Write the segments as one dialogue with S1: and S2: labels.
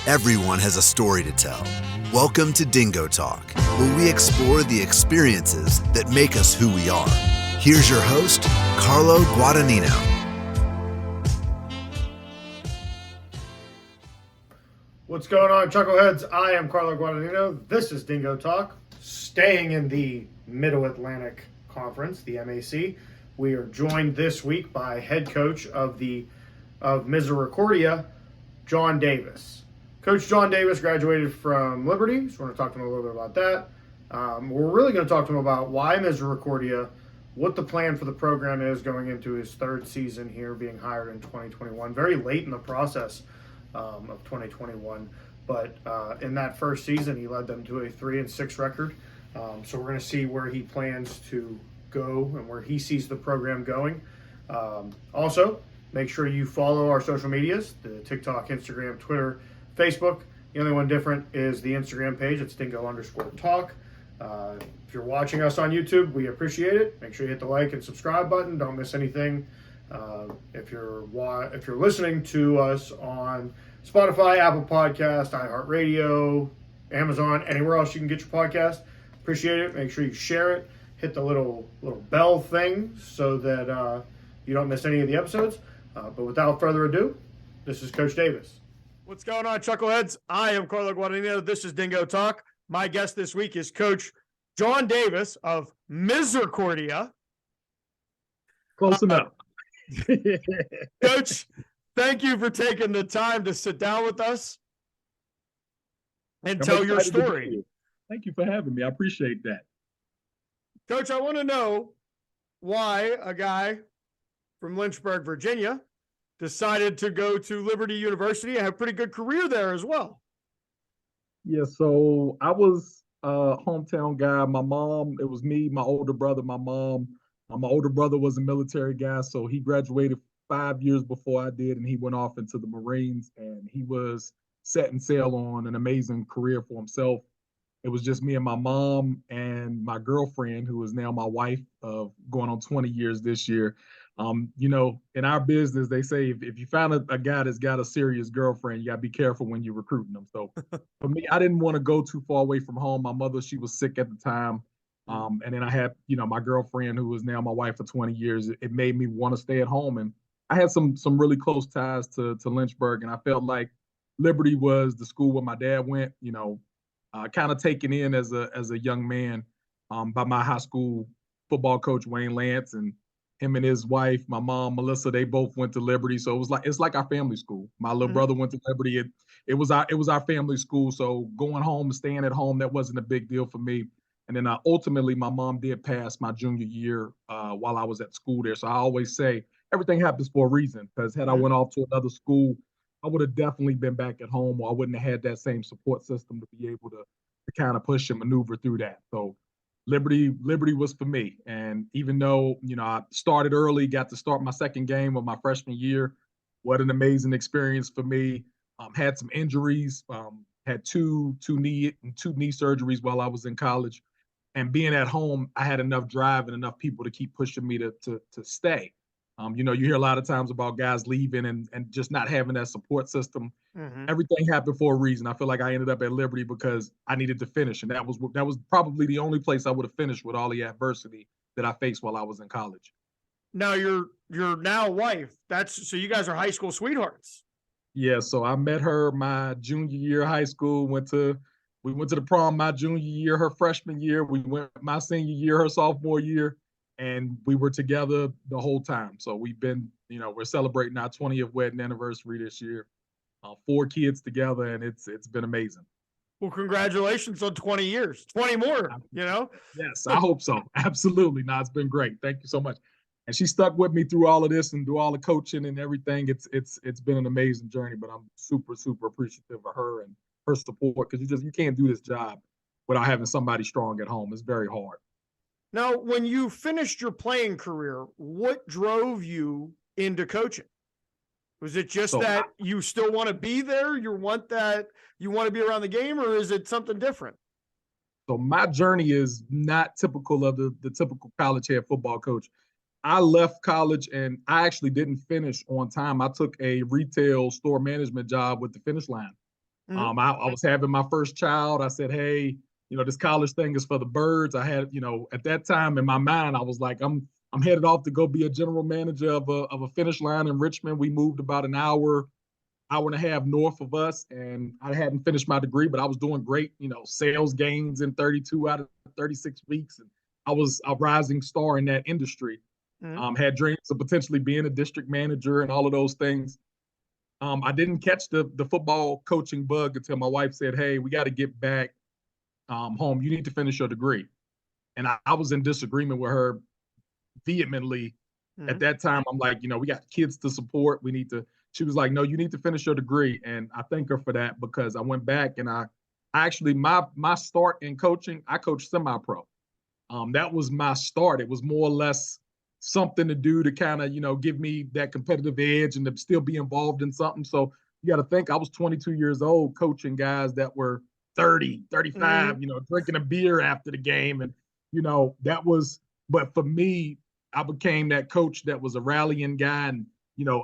S1: Everyone has a story to tell. Welcome to Dingo Talk, where we explore the experiences that make us who we are. Here's your host, Carlo Guadagnino.
S2: What's going on, Chuckleheads? I am Carlo Guadagnino. This is Dingo Talk. Staying in the Middle Atlantic Conference, the MAC, we are joined this week by head coach of Misericordia, John Davis. Coach John Davis graduated from Liberty, so we're going to talk to him a little bit about that. We're really going to talk to him about why Misericordia, what the plan for the program is going into his third season here, being hired in 2021, very late in the process of 2021. But in that first season, he led them to a 3-6 record. So we're going to see where he plans to go and where he sees the program going. Also, make sure you follow our social medias, the TikTok, Instagram, Twitter, Facebook. The only one different is the Instagram page. It's dingo_talk. If you're watching us on YouTube, we appreciate it. Make sure you hit the like and subscribe button. Don't miss anything. If you're listening to us on Spotify, Apple Podcast, iHeartRadio, Amazon, anywhere else you can get your podcast, appreciate it. Make sure you share it. Hit the little bell thing so that you don't miss any of the episodes. But without further ado, this is Coach Davis. What's going on, Chuckleheads? I am Carlo Guadagnino. This is Dingo Talk. My guest this week is Coach John Davis of Misericordia.
S3: Close enough.
S2: Coach, thank you for taking the time to sit down with us and tell your story.
S3: Thank you for having me. I appreciate that.
S2: Coach, I want to know why a guy from Lynchburg, Virginia, decided to go to Liberty University and have a pretty good career there as well.
S3: Yeah, so I was a hometown guy. My mom, it was me, my older brother, my mom. My older brother was a military guy, so he graduated 5 years before I did, and he went off into the Marines, and he was setting sail on an amazing career for himself. It was just me and my mom and my girlfriend, who is now my wife of going on 20 years this year. In our business, they say if you found a guy that's got a serious girlfriend, you got to be careful when you're recruiting them. So for me, I didn't want to go too far away from home. My mother, she was sick at the time. And then I had, my girlfriend, who is now my wife for 20 years. It made me want to stay at home. And I had some really close ties to Lynchburg. And I felt like Liberty was the school where my dad went, kind of taken in as a young man by my high school football coach, Wayne Lance, and him and his wife, my mom, Melissa, they both went to Liberty. So it's like our family school. My little brother went to Liberty. It was our family school. So going home, staying at home, that wasn't a big deal for me. And then ultimately, my mom did pass my junior year while I was at school there. So I always say everything happens for a reason, because had I went off to another school, I would have definitely been back at home, or I wouldn't have had that same support system to be able to kind of push and maneuver through that. So Liberty was for me. And even though, I started early, got to start my second game of my freshman year, what an amazing experience for me. Had some injuries, had two knee surgeries while I was in college. And being at home, I had enough drive and enough people to keep pushing me to stay. You hear a lot of times about guys leaving and just not having that support system. Mm-hmm. Everything happened for a reason. I feel like I ended up at Liberty because I needed to finish. And that was probably the only place I would have finished with all the adversity that I faced while I was in college.
S2: Now your now wife, so you guys are high school sweethearts.
S3: Yeah, so I met her my junior year of high school, we went to the prom my junior year, her freshman year. We went my senior year, her sophomore year, and we were together the whole time. So we've been, we're celebrating our 20th wedding anniversary this year. 4 kids together, and it's been amazing.
S2: Well, congratulations on 20 years, 20 more,
S3: Yes, I hope so. Absolutely. No, it's been great. Thank you so much. And she stuck with me through all of this and through all the coaching and everything. It's been an amazing journey, but I'm super, super appreciative of her and her support, because you can't do this job without having somebody strong at home. It's very hard.
S2: Now, when you finished your playing career, what drove you into coaching? Was it just that you still want to be there? You want to be around the game, or is it something different?
S3: So my journey is not typical of the typical college head football coach. I left college and I actually didn't finish on time. I took a retail store management job with the Finish Line. I was having my first child. I said, hey, this college thing is for the birds. I had, at that time in my mind, I was like, I'm headed off to go be a general manager of a finish line in Richmond. We moved about an hour and a half north of us, and I hadn't finished my degree, but I was doing great, sales gains in 32 out of 36 weeks. And I was a rising star in that industry. Had dreams of potentially being a district manager and all of those things. I didn't catch the football coaching bug until my wife said, hey, we got to get back home. You need to finish your degree. And I was in disagreement with her vehemently. At that time. I'm like, we got kids to support. She was like, no, you need to finish your degree. And I thank her for that, because I went back and I actually, my start in coaching, I coached semi-pro. That was my start. It was more or less something to do to kind of, give me that competitive edge and to still be involved in something. So you got to think, I was 22 years old coaching guys that were 30, 35, drinking a beer after the game. And, but for me, I became that coach that was a rallying guy. And,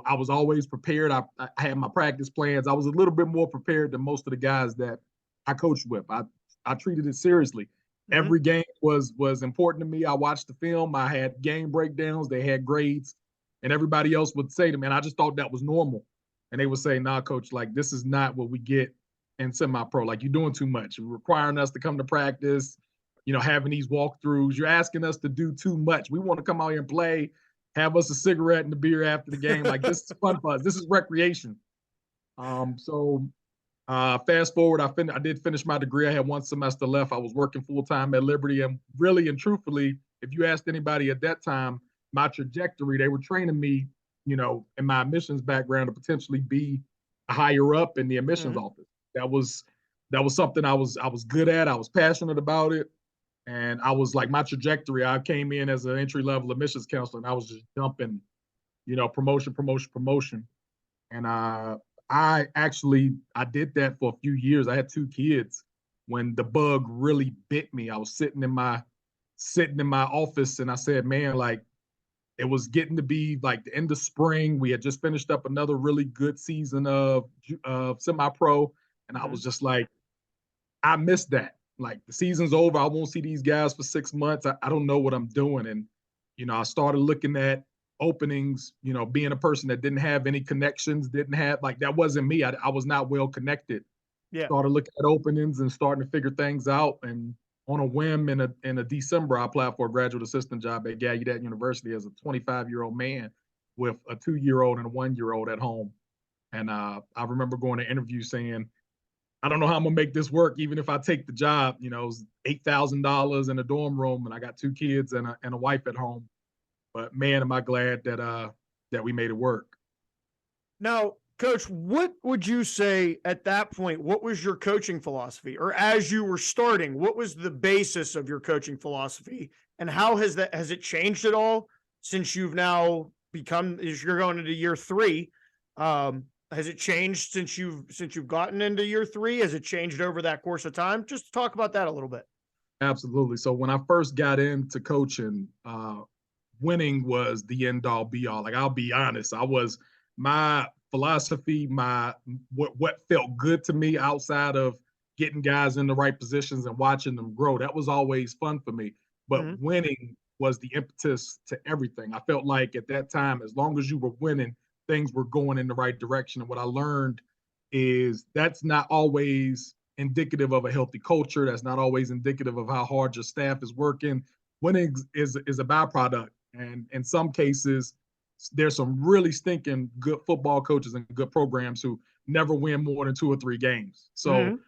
S3: I was always prepared. I had my practice plans. I was a little bit more prepared than most of the guys that I coached with. I treated it seriously. Every game was important to me. I watched the film. I had game breakdowns. They had grades. And everybody else would say to me, and I just thought that was normal. And they would say, nah, coach, like, this is not what we get in semi-pro. Like, you're doing too much. You're requiring us to come to practice, having these walkthroughs. You're asking us to do too much. We want to come out here and play, have us a cigarette and a beer after the game. Like, this is fun for us. This is recreation. Fast forward, I did finish my degree. I had one semester left. I was working full-time at Liberty. And really and truthfully, if you asked anybody at that time, my trajectory, they were training me, in my admissions background to potentially be a higher up in the admissions office. That was something I was good at. I was passionate about it. And I was like, my trajectory, I came in as an entry-level admissions counselor, and I was just jumping, promotion. And I did that for a few years. I had 2 kids when the bug really bit me. I was sitting in my office, and I said, man, like, it was getting to be like the end of spring. We had just finished up another really good season of semi-pro. And I was just like, I missed that. Like, the season's over. I won't see these guys for 6 months. I don't know what I'm doing. And, I started looking at openings, being a person that didn't have any connections, that wasn't me. I was not well connected. Yeah. Started looking at openings and starting to figure things out. And on a whim in a December, I applied for a graduate assistant job at Gallaudet University as a 25-year-old man with a 2-year-old and a 1-year-old at home. And I remember going to interview saying, I don't know how I'm gonna make this work, even if I take the job. It was $8,000 in a dorm room, and I got 2 kids and a wife at home. But man, am I glad that we made it work.
S2: Now, Coach, what would you say at that point? What was your coaching philosophy, or as you were starting, what was the basis of your coaching philosophy, and how has it changed at all since you've now you're going into year 3? Has it changed since you've gotten into year 3? Has it changed over that course of time? Just talk about that a little bit.
S3: Absolutely. So when I first got into coaching, winning was the end all be all. Like, I'll be honest, my philosophy, what felt good to me outside of getting guys in the right positions and watching them grow, that was always fun for me. But winning was the impetus to everything. I felt like at that time, as long as you were winning, things were going in the right direction. And what I learned is that's not always indicative of a healthy culture. That's not always indicative of how hard your staff is working. Winning is a byproduct. And in some cases, there's some really stinking good football coaches and good programs who never win more than 2 or 3 games. So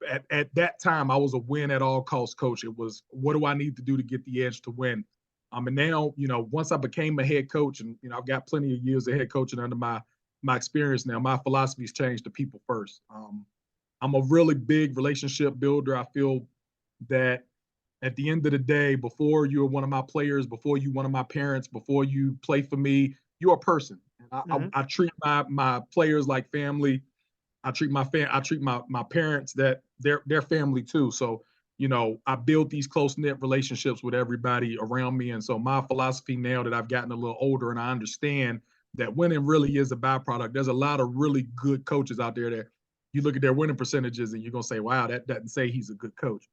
S3: at that time, I was a win at all costs coach. It was, what do I need to do to get the edge to win? And now, once I became a head coach, and, I've got plenty of years of head coaching under my experience now, my philosophy's changed to people first. I'm a really big relationship builder. I feel that at the end of the day, before you're one of my players, before you one of my parents, before you play for me, you're a person. And I treat my players like family. I treat my parents that they're family too. So, I build these close-knit relationships with everybody around me. And so my philosophy now that I've gotten a little older and I understand that winning really is a byproduct. There's a lot of really good coaches out there that you look at their winning percentages and you're going to say, wow, that doesn't say he's a good coach.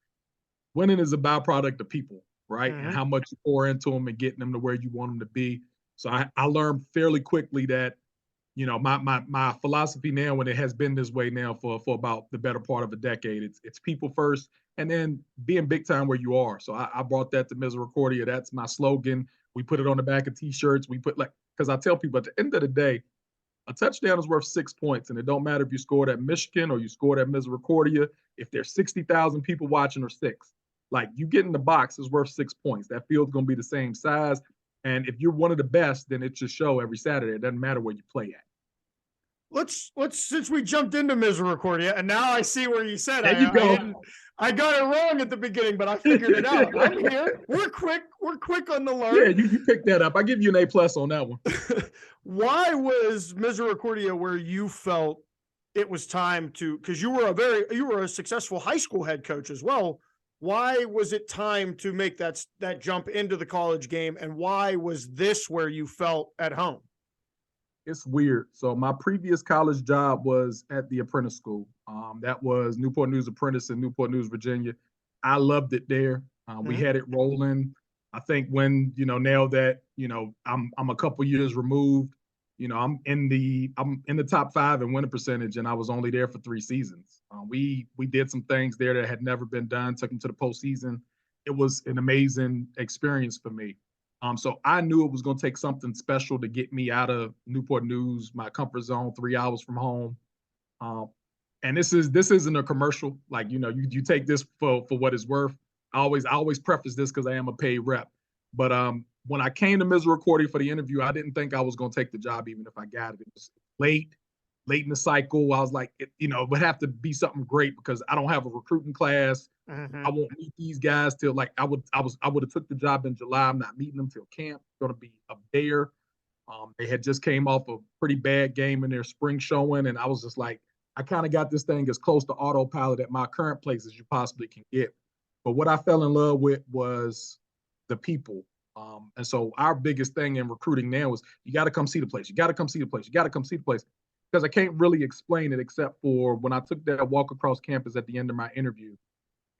S3: Winning is a byproduct of people, right? And how much you pour into them and getting them to where you want them to be. So I learned fairly quickly that, my philosophy now, when it has been this way now for about the better part of a decade, it's people first, and then being big time where you are. So I brought that to Misericordia. That's my slogan. We put it on the back of T-shirts. We put because I tell people at the end of the day, a touchdown is worth 6 points, and it don't matter if you scored at Michigan or you scored at Misericordia. If there's 60,000 people watching or 6, you get in the box is worth 6 points. That field's going to be the same size. And if you're one of the best, then it should show every Saturday. It doesn't matter where you play at.
S2: Let's since we jumped into Misericordia, and now I see where you said I got it wrong at the beginning, but I figured it out. I'm here. We're quick on the learn.
S3: Yeah, you picked that up. I give you an A+ on that one.
S2: Why was Misericordia where you felt it was time to, because you were a successful high school head coach as well. Why was it time to make that jump into the college game, and why was this where you felt at home?
S3: It's weird. So my previous college job was at the apprentice school. That was Newport News Apprentice in Newport News, Virginia. I loved it there. We had it rolling. I think when, now that, I'm a couple years removed, I'm in the top 5 in winning percentage, and I was only there for 3 seasons. We did some things there that had never been done, took them to the postseason. It was an amazing experience for me. So I knew it was going to take something special to get me out of Newport News, my comfort zone, 3 hours from home. And this isn't a commercial. You take this for what it's worth. I always preface this because I am a paid rep. But when I came to Misericordia for the interview, I didn't think I was going to take the job even if I got it. It was late in the cycle. I was like, it would have to be something great because I don't have a recruiting class. I won't meet these guys till I would have took the job in July. I'm not meeting them till camp. It's going to be up there. They had just came off a pretty bad game in their spring showing, and I was just like, I kind of got this thing as close to autopilot at my current place as you possibly can get. But what I fell in love with was the people. And so our biggest thing in recruiting now is you got to come see the place. You got to come see the place. You got to come see the place. Because I can't really explain it except for when I took that walk across campus at the end of my interview,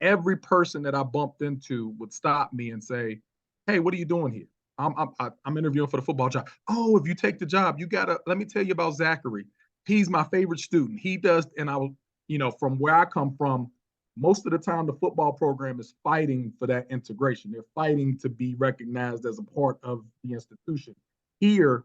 S3: every person that I bumped into would stop me and say, hey, what are you doing here? I'm interviewing for the football job. Oh, if you take the job, let me tell you about Zachary. He's my favorite student. He does, and from where I come from, most of the time the football program is fighting for that integration. They're fighting to be recognized as a part of the institution. Here,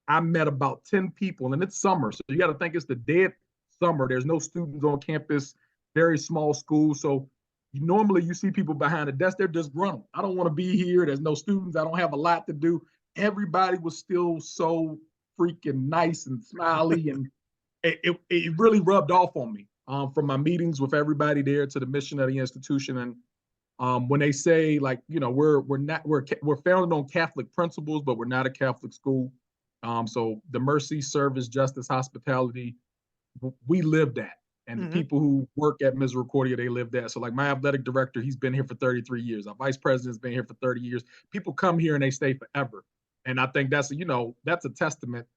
S3: I met about 10 people, and it's summer, so you got to think it's the dead summer. There's no students on campus, very small school, so normally you see people behind a desk, they're disgruntled. I don't want to be here. There's no students. I don't have a lot to do. Everybody was still so freaking nice and smiley, and it really rubbed off on me. From my meetings with everybody there to the mission of the institution, and when they say we're founded on Catholic principles, but we're not a Catholic school. So the mercy, service, justice, hospitality, we live that. And the people who work at Misericordia, they live that. So my athletic director, he's been here for 33 years. Our vice president's been here for 30 years. People come here and they stay forever. And I think that's a testament.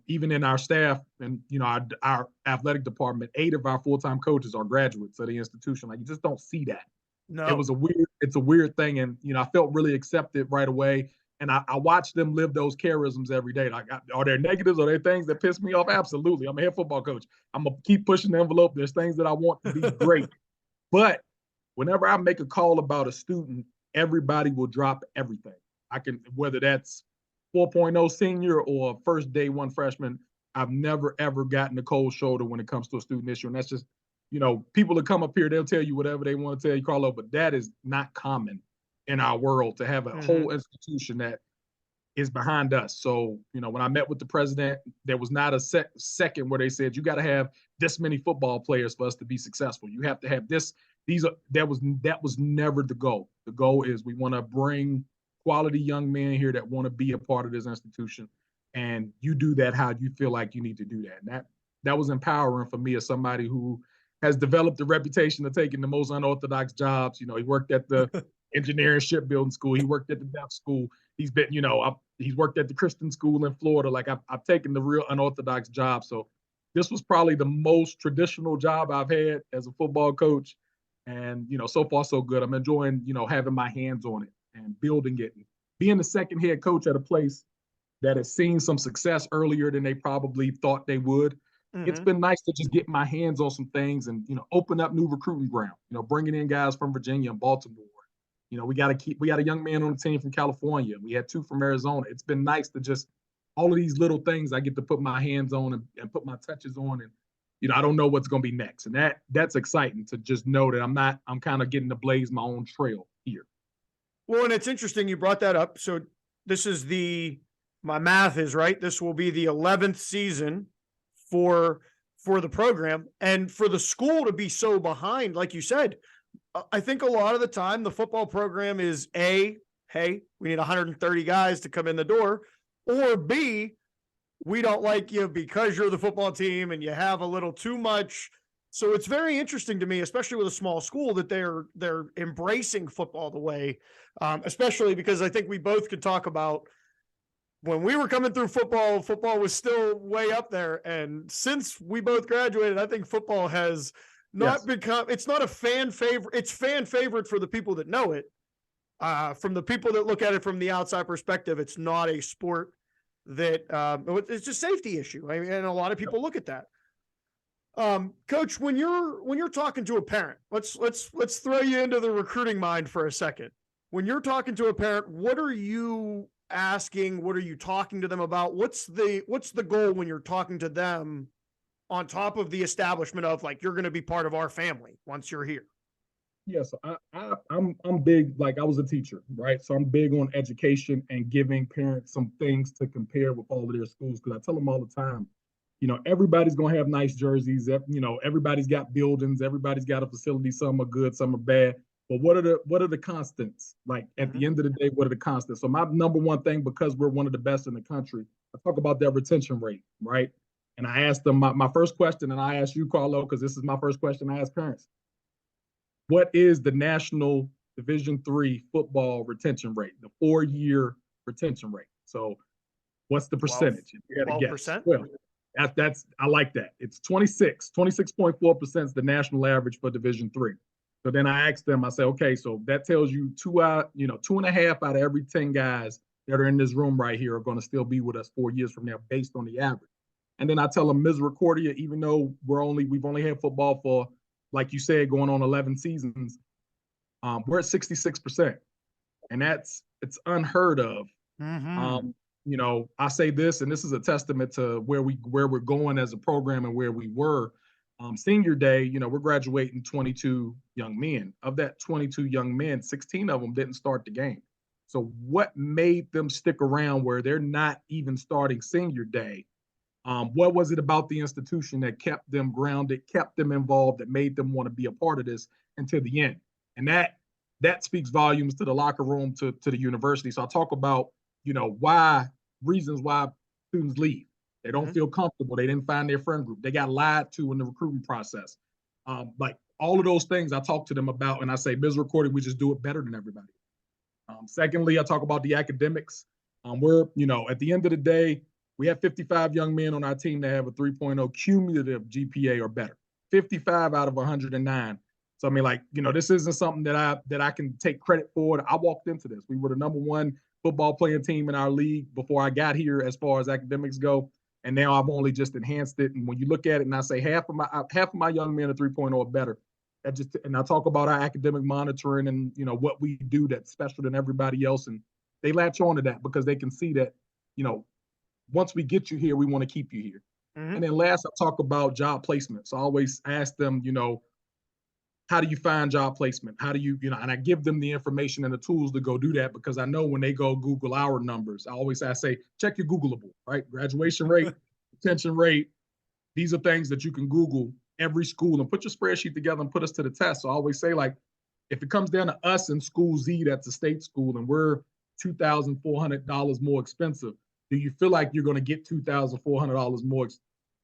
S3: Even in our staff and, our athletic department, 8 of our full-time coaches are graduates of the institution. You just don't see that. No. It's a weird thing. And, I felt really accepted right away. And I watched them live those charisms every day. Are there negatives? Are there things that piss me off? Absolutely. I'm a head football coach. I'm going to keep pushing the envelope. There's things that I want to be great. But whenever I make a call about a student, everybody will drop everything. Whether that's 4.0 senior or first day 1 freshman, I've never, ever gotten a cold shoulder when it comes to a student issue. And that's just, people that come up here, they'll tell you whatever they want to tell you, Carlo, but that is not common in our world to have a whole institution that is behind us. So, when I met with the president, there was not a second where they said, you got to have this many football players for us to be successful. You have to have this. That was never the goal. The goal is we want to bring quality young men here that want to be a part of this institution. And you do that how you feel like you need to do that. And that was empowering for me as somebody who has developed a reputation of taking the most unorthodox jobs. He worked at the engineering shipbuilding school. He worked at the deaf school. He's been, he's worked at the Christian school in Florida. I've taken the real unorthodox job. So, this was probably the most traditional job I've had as a football coach. And, so far so good. I'm enjoying, having my hands on it and building it. And being the second head coach at a place that has seen some success earlier than they probably thought they would. It's been nice to just get my hands on some things and, open up new recruiting ground, bringing in guys from Virginia and Baltimore. We got a young man on the team from California. We had 2 from Arizona. It's been nice to just all of these little things I get to put my hands on and put my touches on. And, I don't know what's going to be next. And that's exciting to just know that I'm kind of getting to blaze my own trail here.
S2: Well, and it's interesting you brought that up. So this is my math is right. This will be the 11th season for the program, and for the school to be so behind, like you said, I think a lot of the time the football program is A, hey, we need 130 guys to come in the door, or B, we don't like you because you're the football team and you have a little too much. So it's very interesting to me, especially with a small school, that they're embracing football the way, especially because I think we both could talk about when we were coming through football was still way up there. And since we both graduated, I think football has not become, it's not a fan favorite. It's fan favorite for the people that know it. From the people that look at it from the outside perspective, it's not a sport that it's a safety issue. I mean, and a lot of people look at that. Coach, when you're talking to a parent, let's throw you into the recruiting mind for a second. When you're talking to a parent, what are you asking? What are you talking to them about? What's the goal when you're talking to them on top of the establishment of, like, you're going to be part of our family once you're here?
S3: Yes, I'm big, like I was a teacher, right? So I'm big on education and giving parents some things to compare with all of their schools. Because I tell them all the time, everybody's going to have nice jerseys. Everybody's got buildings. Everybody's got a facility. Some are good, some are bad. But what are the constants? Like, at the end of the day, what are the constants? So my number one thing, because we're one of the best in the country, I talk about that retention rate, right? And I asked them my first question, and I asked you, Carlo, because this is my first question I ask parents. What is the National Division III football retention rate, the 4-year retention rate? So what's the percentage?
S2: 12%?
S3: Well, that's I like that. It's 26.4% is the national average for Division III. So then I asked them, I said, okay, so that tells you 2.5 out of every 10 guys that are in this room right here are going to still be with us 4 years from now based on the average. And then I tell them Misericordia, even though we've only had football for, like you said, going on 11 seasons, we're at 66%. And it's unheard of. I say this, and this is a testament to where we're going as a program and where we were. Senior day, we're graduating 22 young men. Of that 22 young men, 16 of them didn't start the game. So what made them stick around where they're not even starting senior day? What was it about the institution that kept them grounded, kept them involved, that made them want to be a part of this until the end? And that speaks volumes to the locker room, to the university. So I talk about, reasons why students leave. They don't feel comfortable. They didn't find their friend group. They got lied to in the recruiting process. Like all of those things I talk to them about, and I say, Misericordia, we just do it better than everybody. Secondly, I talk about the academics. We're, at the end of the day, we have 55 young men on our team that have a 3.0 cumulative GPA or better. 55 out of 109. So I mean, this isn't something that I can take credit for. I walked into this. We were the number 1 football playing team in our league before I got here as far as academics go. And now I've only just enhanced it. And when you look at it and I say half of my young men are 3.0 or better, and I talk about our academic monitoring and, what we do that's special than everybody else. And they latch on to that because they can see that, once we get you here, we want to keep you here. And then last, I talk about job placement. So I always ask them, how do you find job placement? How do you, and I give them the information and the tools to go do that, because I know when they go Google our numbers, I say, check your Googleable, right? Graduation rate, retention rate. These are things that you can Google every school and put your spreadsheet together and put us to the test. So I always say, like, if it comes down to us in school Z, that's a state school, and we're $2,400 more expensive, do you feel like you're going to get $2,400 more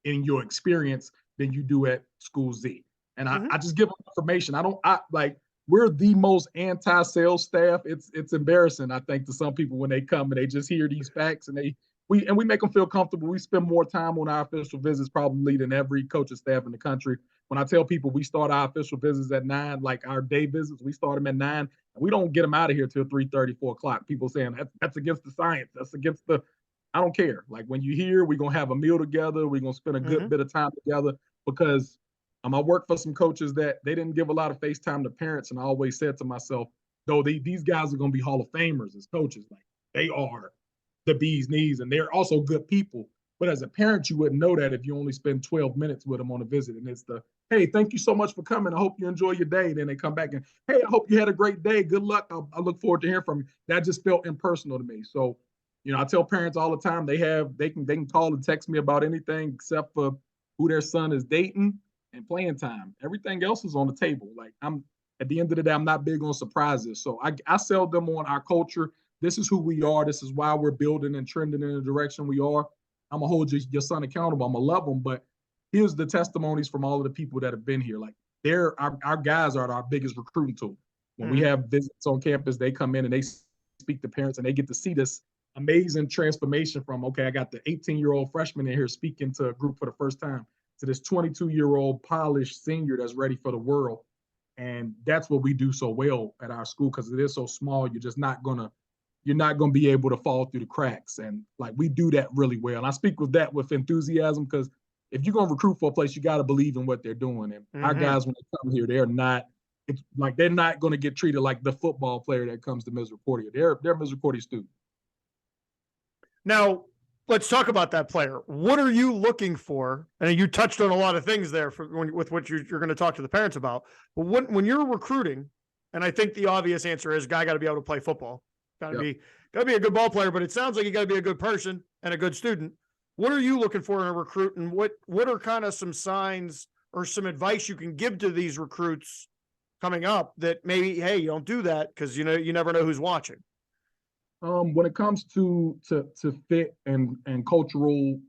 S3: in your experience than you do at school Z? And I just give them information. We're the most anti-sales staff. It's embarrassing, I think, to some people when they come and they just hear these facts and they we make them feel comfortable. We spend more time on our official visits probably than every coaching staff in the country. When I tell people we start our official visits at 9, like our day visits, we start them at 9. And we don't get them out of here till 3:30, 4 o'clock. People saying that's against the science. That's against the. I don't care. Like when you're here, we're gonna have a meal together. We're gonna spend a good bit of time together because I work for some coaches that they didn't give a lot of face time to parents, and I always said to myself, though these guys are gonna be Hall of Famers as coaches, like they are the bee's knees, and they're also good people. But as a parent, you wouldn't know that if you only spend 12 minutes with them on a visit. And it's the, hey, thank you so much for coming. I hope you enjoy your day. And then they come back and, hey, I hope you had a great day. Good luck. I look forward to hearing from you. That just felt impersonal to me. So, I tell parents all the time they can call and text me about anything except for who their son is dating and playing time. Everything else is on the table. Like at the end of the day, I'm not big on surprises. So I sell them on our culture. This is who we are. This is why we're building and trending in the direction we are. I'm going to hold your son accountable. I'm going to love him. But here's the testimonies from all of the people that have been here. Like our guys are our biggest recruiting tool. When we have visits on campus, they come in and they speak to parents and they get to see this amazing transformation from, okay, I got the 18-year-old freshman in here speaking to a group for the first time to this 22-year-old polished senior that's ready for the world. And that's what we do so well at our school because it is so small. You're not going to be able to fall through the cracks. And like, we do that really well. And I speak with that with enthusiasm because if you're going to recruit for a place, you got to believe in what they're doing. And our guys, when they come here, they're not going to get treated like the football player that comes to Misericordia. They're Misericordia students.
S2: Now, let's talk about that player. What are you looking for? And you touched on a lot of things there with what you're going to talk to the parents about. But when you're recruiting, and I think the obvious answer is guy got to be able to play football. Got to be a good ball player, but it sounds like you got to be a good person and a good student. What are you looking for in a recruit, and what are kind of some signs or some advice you can give to these recruits coming up that maybe, hey, you don't do that because you never know who's watching?
S3: When it comes to fit and cultural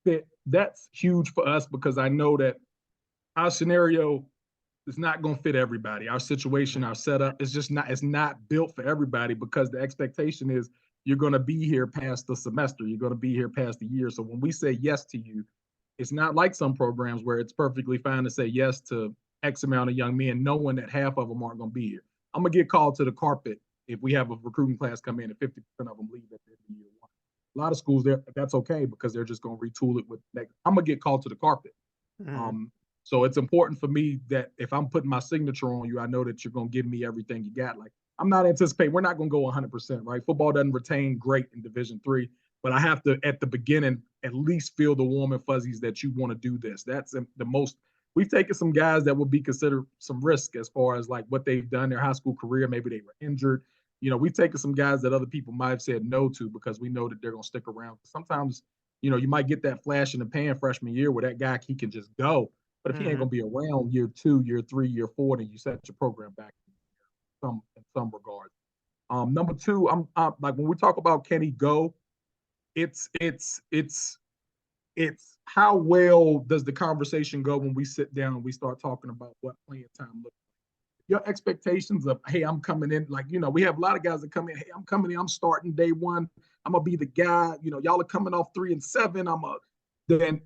S3: fit, that's huge for us because I know that our scenario is not going to fit everybody. Our situation, our setup is just it's not built for everybody because the expectation is you're going to be here past the semester. You're going to be here past the year. So when we say yes to you, it's not like some programs where it's perfectly fine to say yes to X amount of young men, knowing that half of them aren't going to be here. I'm going to get called to the carpet if we have a recruiting class come in and 50% of them leave at the end of year one. A lot of schools, that's okay because they're just going to retool it with next. I'm going to get called to the carpet. So it's important for me that if I'm putting my signature on you, I know that you're going to give me everything you got. Like, I'm not anticipating, we're not going to go 100%, right? Football doesn't retain great in Division III, but I have to, at the beginning, at least feel the warm and fuzzies that you want to do this. That's the most. We've taken some guys that would be considered some risk as far as like what they've done, their high school career. Maybe they were injured. We've taken some guys that other people might have said no to because we know that they're going to stick around. Sometimes, you might get that flash in the pan freshman year where that guy, he can just go. But if he ain't going to be around year 2, year 3, year 4, then you set your program back in some regards. Number 2, I'm like when we talk about can he go, it's how well does the conversation go when we sit down and we start talking about what playing time looks like. Your expectations of, hey, I'm coming in, like, we have a lot of guys that come in, hey, I'm coming in, I'm starting day one, I'm going to be the guy, y'all are coming off 3 and 7, then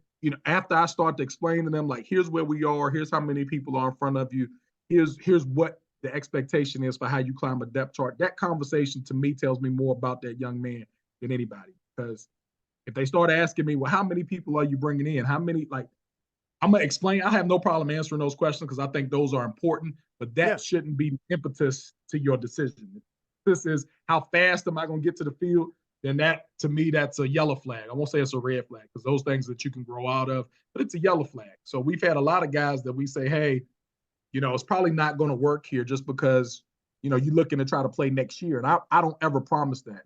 S3: after I start to explain to them, like, here's where we are, here's how many people are in front of you, here's what the expectation is for how you climb a depth chart. That conversation to me tells me more about that young man than anybody. Because if they start asking me, well, how many people are you bringing in? How many, like, I'm going to explain. I have no problem answering those questions because I think those are important, but that shouldn't be impetus to your decision. This is how fast am I going to get to the field? Then that, to me, that's a yellow flag. I won't say it's a red flag because those things that you can grow out of, but it's a yellow flag. So we've had a lot of guys that we say, hey, it's probably not going to work here just because, you're looking to try to play next year. And I don't ever promise that.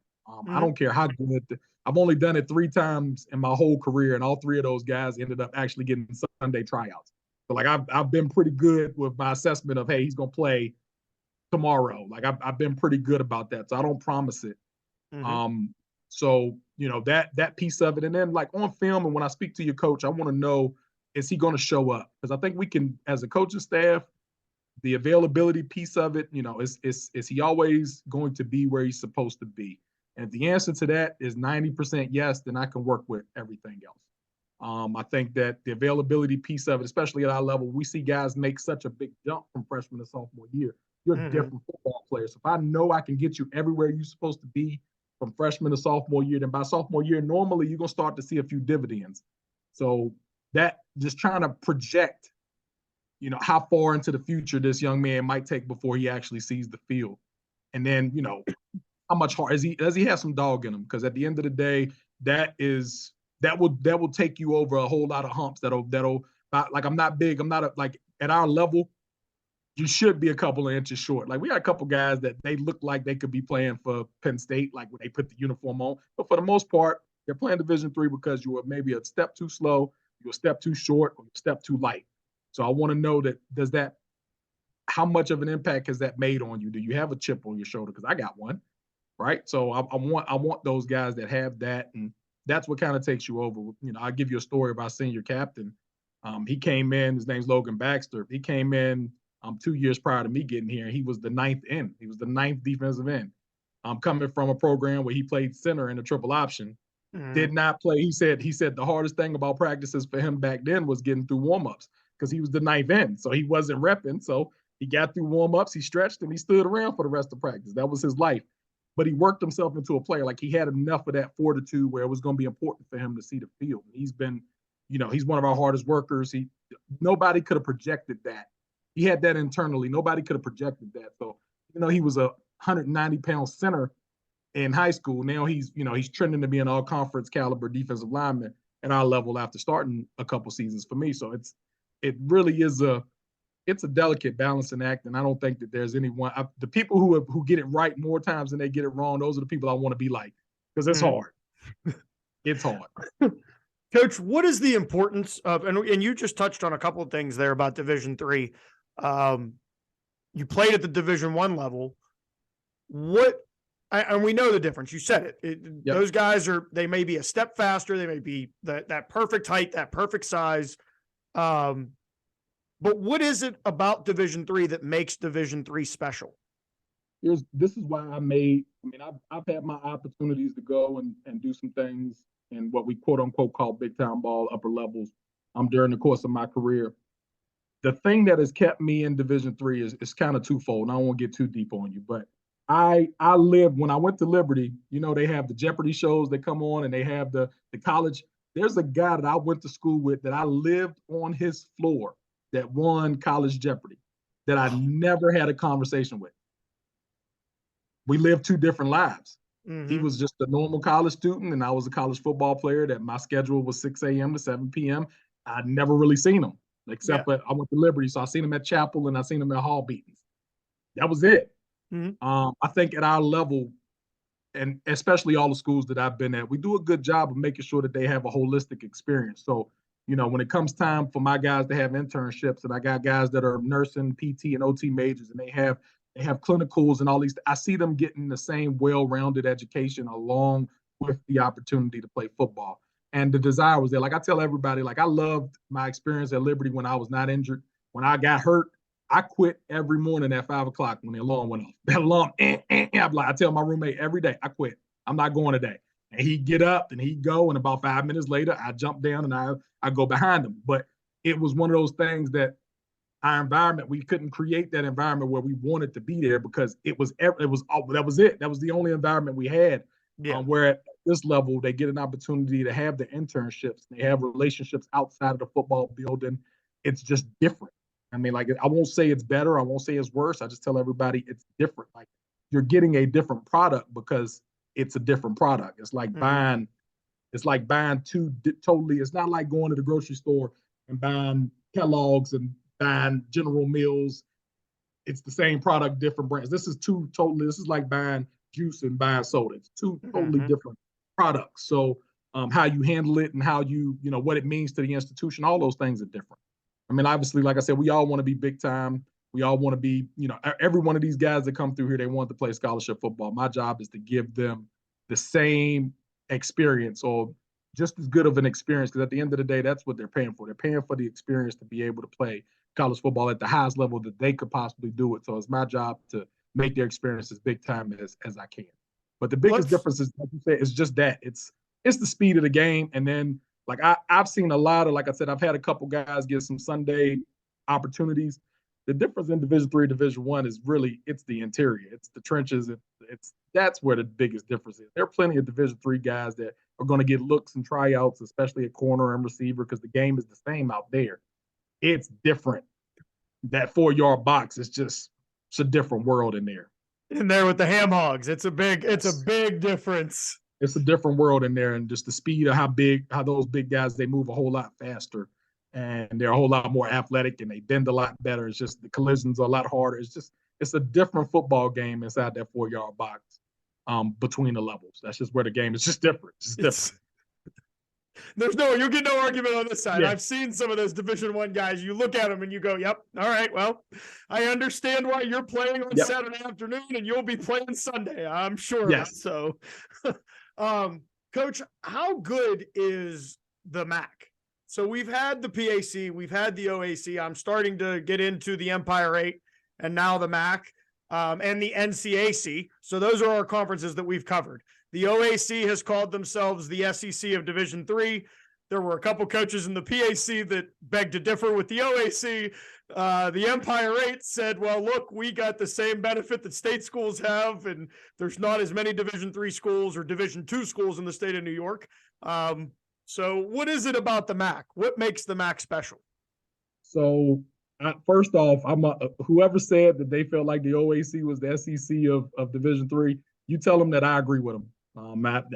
S3: I don't care how good. I've only done it 3 times in my whole career, and all 3 of those guys ended up actually getting Sunday tryouts. So, like, I've been pretty good with my assessment of, hey, he's going to play tomorrow. Like, I've been pretty good about that. So I don't promise it. So, that piece of it. And then, like, on film and when I speak to your coach, I want to know, is he going to show up? Because I think we can, as a coaching staff, the availability piece of it, is he always going to be where he's supposed to be? And if the answer to that is 90% yes, then I can work with everything else. I think that the availability piece of it, especially at our level, we see guys make such a big jump from freshman to sophomore year. You're a different football player. So if I know I can get you everywhere you're supposed to be from freshman to sophomore year, then by sophomore year, normally you're going to start to see a few dividends. So that just trying to project, how far into the future this young man might take before he actually sees the field. And then, how much hard does he have some dog in him? Because at the end of the day, that will take you over a whole lot of humps that'll like I'm not big. I'm not like at our level, you should be a couple of inches short. Like we got a couple guys that they look like they could be playing for Penn State, like when they put the uniform on. But for the most part, they're playing Division III because you were maybe a step too slow, you're a step too short, or a step too light. So I want to know how much of an impact has that made on you? Do you have a chip on your shoulder? Because I got one, right? So I want those guys that have that, and that's what kind of takes you over. I'll give you a story of our senior captain. He came in. His name's Logan Baxter. He came in 2 years prior to me getting here, and he was the ninth end. He was the ninth defensive end. Coming from a program where he played center in a triple option, did not play. He said the hardest thing about practices for him back then was getting through warmups because he was the ninth end, so he wasn't repping. So he got through warmups, he stretched, and he stood around for the rest of practice. That was his life. But he worked himself into a player. Like he had enough of that fortitude where it was going to be important for him to see the field. He's been, he's one of our hardest workers. Nobody could have projected that. He had that internally. Nobody could have projected that. So, he was a 190-pound center in high school. Now he's trending to be an all-conference caliber defensive lineman at our level after starting a couple seasons for me. So it really is it's a delicate balancing act, and I don't think that there's anyone. The people who get it right more times than they get it wrong, those are the people I want to be like, because it's hard. It's hard.
S2: Coach, what is the importance of, and you just touched on a couple of things there about Division III. You played at the Division I level. And we know the difference. You said it.
S3: Yep.
S2: Those guys they may be a step faster. They may be that perfect height, that perfect size. But what is it about Division III that makes Division III special?
S3: This is why I've had my opportunities to go and do some things in what we quote unquote call big time ball, upper levels, during the course of my career. The thing that has kept me in Division III is kind of twofold, and I won't get too deep on you, but I lived when I went to Liberty. They have the Jeopardy shows that come on, and they have the college. There's a guy that I went to school with that I lived on his floor that won College Jeopardy that I never had a conversation with. We lived two different lives. He was just a normal college student, and I was a college football player that my schedule was 6 a.m. to 7 p.m. I'd never really seen him, except I went to Liberty, so I seen him at Chapel and I seen him at Hall Beatings. That was it. I think at our level, and especially all the schools that I've been at, we do a good job of making sure that they have a holistic experience. So, when it comes time for my guys to have internships, and I got guys that are nursing, PT, and OT majors, and they have clinicals and all these, I see them getting the same well-rounded education along with the opportunity to play football. And the desire was there. Like I tell everybody, like I loved my experience at Liberty when I was not injured. When I got hurt, I quit every morning at 5 o'clock when the alarm went off. That alarm, I tell my roommate every day, I quit. I'm not going today. And he'd get up and he'd go, and about 5 minutes later, I jump down and I go behind him. But it was one of those things that our environment, we couldn't create that environment where we wanted to be there because that was it. That was the only environment we had. Where at this level, they get an opportunity to have the internships. They have relationships outside of the football building. It's just different. I won't say it's better. I won't say it's worse. I just tell everybody it's different. Like you're getting a different product because it's a different product. It's like buying two totally. It's not like going to the grocery store and buying Kellogg's and buying General Mills. It's the same product, different brands. This is like buying juice and buying soda. It's two totally different products. So how you handle it and how what it means to the institution, all those things are different. Obviously, like I said, we all want to be big time. We all want to be, every one of these guys that come through here, they want to play scholarship football. My job is to give them the same experience or just as good of an experience, because at the end of the day, that's what they're paying for. They're paying for the experience to be able to play college football at the highest level that they could possibly do it. So it's my job to make their experience as big time as I can. But the biggest difference is, like you said, it's just that it's the speed of the game. And then like I've seen a lot of, like I said, I've had a couple guys get some Sunday opportunities. The difference in Division III, Division I is really it's the interior, it's the trenches. It's that's where the biggest difference is. There are plenty of Division III guys that are going to get looks and tryouts, especially at corner and receiver, because the game is the same out there. It's different. That 4-yard box is just it's a different world in there.
S4: In there with the ham hogs, it's a big difference.
S3: It's a different world in there, and just the speed of how those big guys, they move a whole lot faster, and they're a whole lot more athletic, and they bend a lot better. It's just the collisions are a lot harder. It's a different football game inside that 4-yard box, between the levels. That's just where the game is just different. It's different.
S4: You'll get no argument on this side. Yeah. I've seen some of those Division I guys. You look at them and you go, yep, all right, well, I understand why you're playing on Saturday afternoon and you'll be playing Sunday, I'm sure. Yes. So, Coach, how good is the MAC? So we've had the PAC, we've had the OAC. I'm starting to get into the Empire 8 and now the MAC, and the NCAC. So those are our conferences that we've covered. The OAC has called themselves the SEC of Division III. There were a couple coaches in the PAC that begged to differ with the OAC. The Empire 8 said, well, look, we got the same benefit that state schools have, and there's not as many Division III schools or Division II schools in the state of New York. So what is it about the MAC? What makes the MAC special? So
S3: first off, whoever said that they felt like the OAC was the SEC of Division III, you tell them that I agree with them.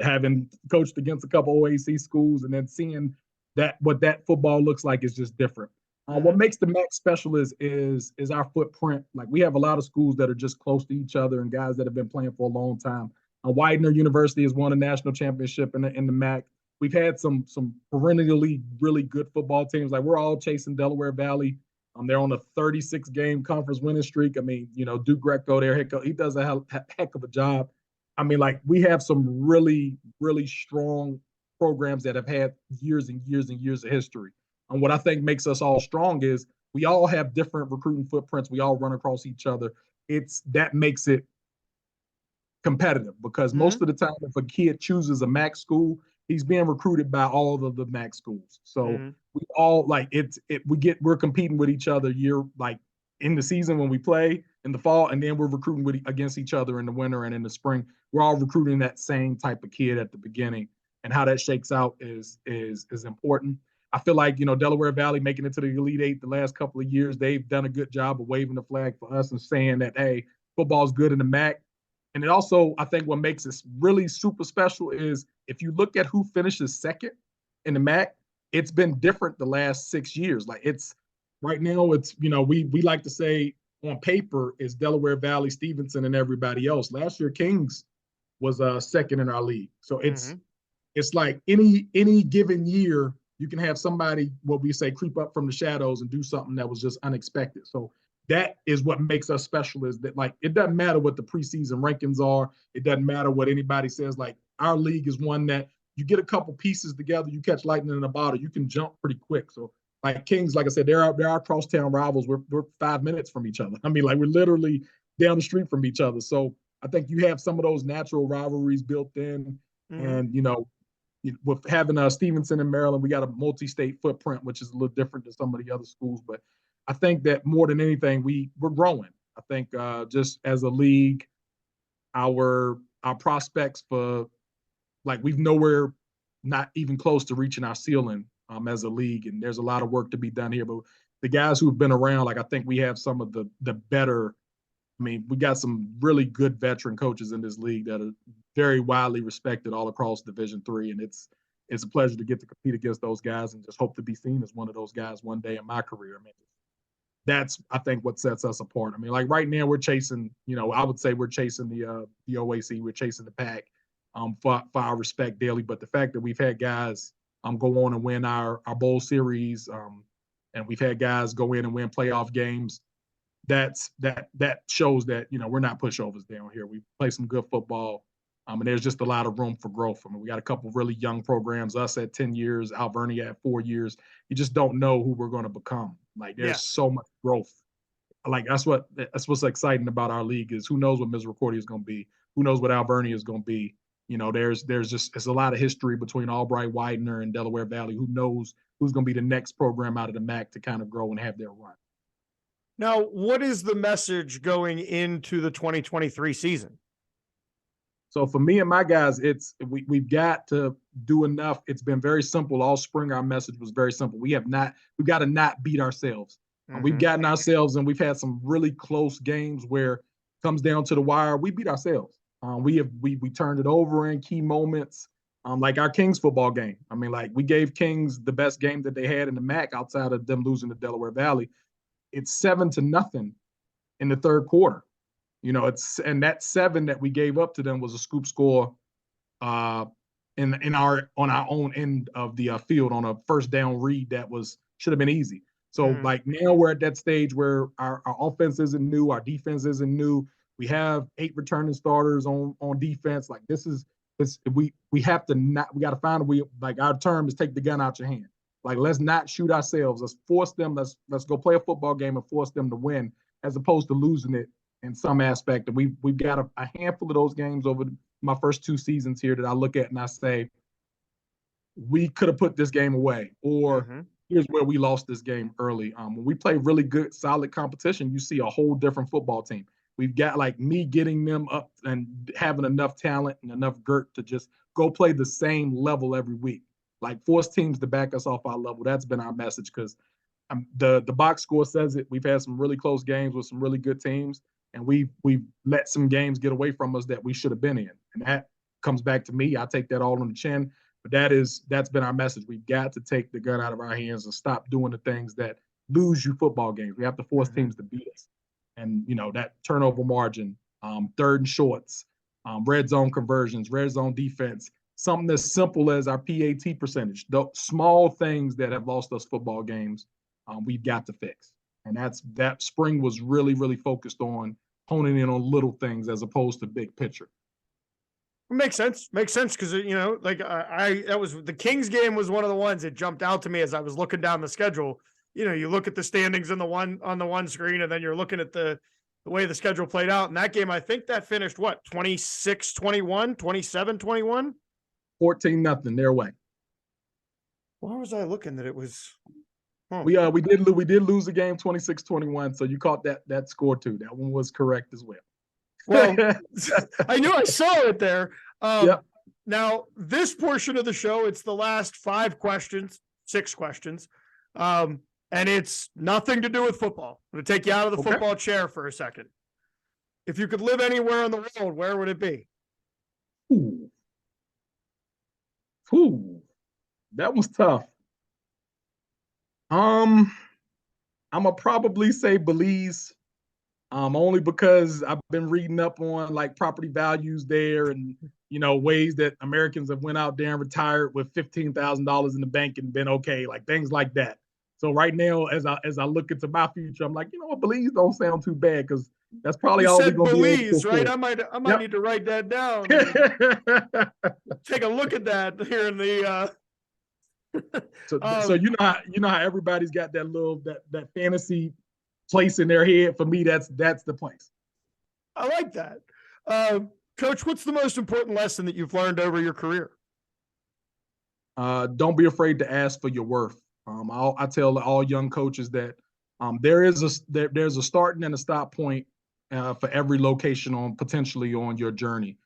S3: Having coached against a couple OAC schools and then seeing that what that football looks like is just different. What makes the MAC special is our footprint. Like we have a lot of schools that are just close to each other and guys that have been playing for a long time. Widener University has won a national championship in the MAC. We've had some perennially really good football teams. Like we're all chasing Delaware Valley. They're on a 36-game conference winning streak. I mean, Duke Greco there, he does a heck of a job. I mean, like we have some really, really strong programs that have had years and years and years of history. And what I think makes us all strong is we all have different recruiting footprints. We all run across each other. That makes it competitive because most of the time, if a kid chooses a MAC school, he's being recruited by all of the MAC schools. So we all like we're competing with each other in the season when we play in the fall, and then we're recruiting against each other in the winter and in the spring. We're all recruiting that same type of kid at the beginning, and how that shakes out is important. I feel like, Delaware Valley making it to the Elite Eight the last couple of years, they've done a good job of waving the flag for us and saying that, hey, football's good in the MAC. And it also, I think what makes this really super special is if you look at who finishes second in the MAC, it's been different the last 6 years. Like right now, we like to say on paper is Delaware Valley, Stevenson, and everybody else. Last year, Kings was second in our league. So it's like any given year, you can have somebody, what we say, creep up from the shadows and do something that was just unexpected. So that is what makes us special, is that like it doesn't matter what the preseason rankings are. It doesn't matter what anybody says. Like our league is one that you get a couple pieces together, you catch lightning in a bottle, you can jump pretty quick. So like Kings, like I said, they're our crosstown rivals. We're 5 minutes from each other. I mean, like we're literally down the street from each other. So I think you have some of those natural rivalries built in, and with having Stevenson in Maryland, we got a multi-state footprint, which is a little different than some of the other schools. But I think that more than anything, we're growing. I think just as a league, our prospects for we've nowhere not even close to reaching our ceiling as a league, and there's a lot of work to be done here. But the guys who've been around, I think we have some of the better. I mean, we got some really good veteran coaches in this league that are very widely respected all across Division III, and it's a pleasure to get to compete against those guys and just hope to be seen as one of those guys one day in my career. I mean, that's, I think, what sets us apart. I mean, like right now we're chasing, I would say we're chasing the OAC, we're chasing the PAC for our respect daily. But the fact that we've had guys go on and win our bowl series, and we've had guys go in and win playoff games, that shows that we're not pushovers down here. We play some good football, and there's just a lot of room for growth. I mean, we got a couple of really young programs. Us at 10 years, Alvernia at 4 years. You just don't know who we're going to become. Like there's so much growth like that's what's exciting about our league is who knows what Misericordia is going to be, who knows what Alvernia is going to be. You know, there's just it's a lot of history between Albright, Widener, and Delaware Valley. Who knows who's going to be the next program out of the MAC to kind of grow and have their run.
S4: Now, what is the message going into the 2023 season?
S3: So for me and my guys, we've got to do enough. It's been very simple all spring. Our message was very simple. We've got to not beat ourselves. We've gotten ourselves, and we've had some really close games where it comes down to the wire. We beat ourselves. We turned it over in key moments, like our Kings football game. I mean, like we gave Kings the best game that they had in the MAC outside of them losing to Delaware Valley. It's 7-0 in the third quarter. You know, and that 7 that we gave up to them was a scoop score on our own end of the field on a first down read that should have been easy. So like now we're at that stage where our offense isn't new, our defense isn't new. We have 8 returning starters on defense. Like we have to not, we got to find a way. Like our term is take the gun out your hand. Like let's not shoot ourselves. Let's force them. Let's go play a football game and force them to win, as opposed to losing it in some aspect. And we've got a handful of those games over my first 2 seasons here that I look at and I say, we could have put this game away, or here's where we lost this game early. When we play really good, solid competition, you see a whole different football team. We've got like me getting them up and having enough talent and enough grit to just go play the same level every week. Like force teams to back us off our level. That's been our message, because the box score says it. We've had some really close games with some really good teams, and we've let some games get away from us that we should have been in. And that comes back to me. I take that all on the chin. But that's been our message. We've got to take the gun out of our hands and stop doing the things that lose you football games. We have to force teams to beat us. And, you know, that turnover margin, third and shorts, red zone conversions, red zone defense, something as simple as our PAT percentage. The small things that have lost us football games, we've got to fix. And that spring was really, really focused on honing in on little things as opposed to big picture.
S4: Makes sense. Because, you know, like that was the Kings game was one of the ones that jumped out to me as I was looking down the schedule. You know, you look at the standings on the one screen, and then you're looking at the way the schedule played out. In that game, I think that finished 26-21, 27-21,
S3: 14-0 their way.
S4: Why was I looking that it was?
S3: We did lose the game 26-21. So you caught that score too. That one was correct as well.
S4: Well, I knew I saw it there.
S3: Yep.
S4: Now, this portion of the show, it's the last 6 questions, and it's nothing to do with football. I'm going to take you out of the football chair for a second. If you could live anywhere in the world, where would it be?
S3: Ooh. That was tough. I'm going to probably say Belize. Only because I've been reading up on like property values there, and you know, ways that Americans have went out there and retired with $15,000 in the bank and been okay, like things like that. So right now, as I look into my future, I'm like, you know what, Belize don't sound too bad, because that's probably all we're gonna
S4: Belize,
S3: be
S4: right? I might need to write that down. Take a look at that here in the.
S3: So you know how everybody's got that little that fantasy place in their head. For me, that's the place.
S4: I like that. Coach, what's the most important lesson that you've learned over your career?
S3: Don't be afraid to ask for your worth. I tell all young coaches that there's a starting and a stop point for every location potentially on your journey.